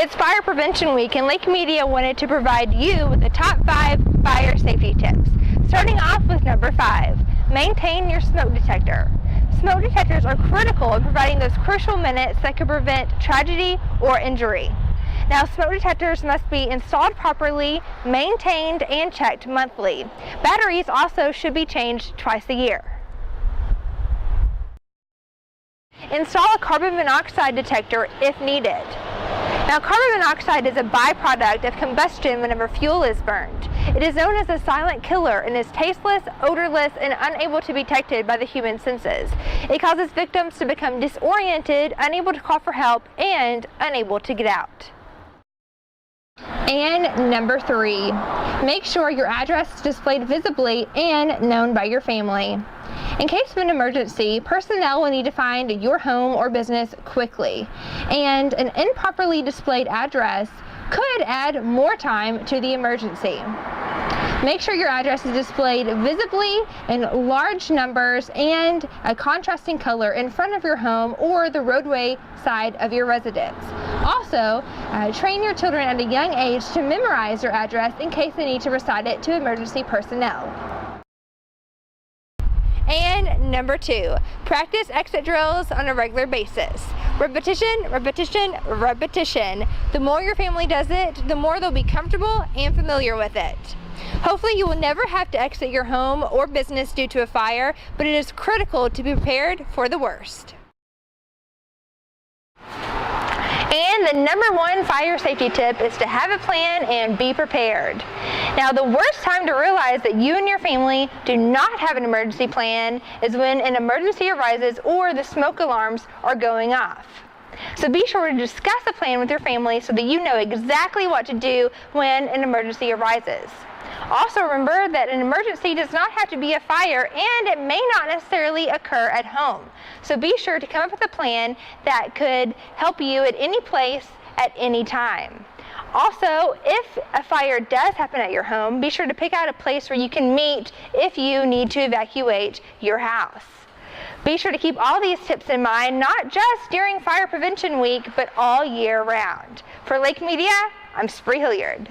It's Fire Prevention Week, and Lake Media wanted to provide you with the top 5 fire safety tips. Starting off with number 5, maintain your smoke detector. Smoke detectors are critical in providing those crucial minutes that could prevent tragedy or injury. Now, smoke detectors must be installed properly, maintained, and checked monthly. Batteries also should be changed twice a year. Install a carbon monoxide detector if needed. Now, carbon monoxide is a byproduct of combustion whenever fuel is burned. It is known as a silent killer and is tasteless, odorless, and unable to be detected by the human senses. It causes victims to become disoriented, unable to call for help, and unable to get out. And number 3, make sure your address is displayed visibly and known by your family. In case of an emergency, personnel will need to find your home or business quickly, and an improperly displayed address could add more time to the emergency. Make sure your address is displayed visibly in large numbers and a contrasting color in front of your home or the roadway side of your residence. Also, train your children at a young age to memorize your address in case they need to recite it to emergency personnel. And number 2, practice exit drills on a regular basis. Repetition, repetition, repetition. The more your family does it, the more they'll be comfortable and familiar with it. Hopefully you will never have to exit your home or business due to a fire, but it is critical to be prepared for the worst. And the number 1 fire safety tip is to have a plan and be prepared. Now, the worst time to realize that you and your family do not have an emergency plan is when an emergency arises or the smoke alarms are going off. So be sure to discuss a plan with your family so that you know exactly what to do when an emergency arises. Also remember that an emergency does not have to be a fire, and it may not necessarily occur at home. So be sure to come up with a plan that could help you at any place at any time. Also, if a fire does happen at your home, be sure to pick out a place where you can meet if you need to evacuate your house. Be sure to keep all these tips in mind, not just during Fire Prevention Week, but all year round. For Lake Media, I'm Spree Hilliard.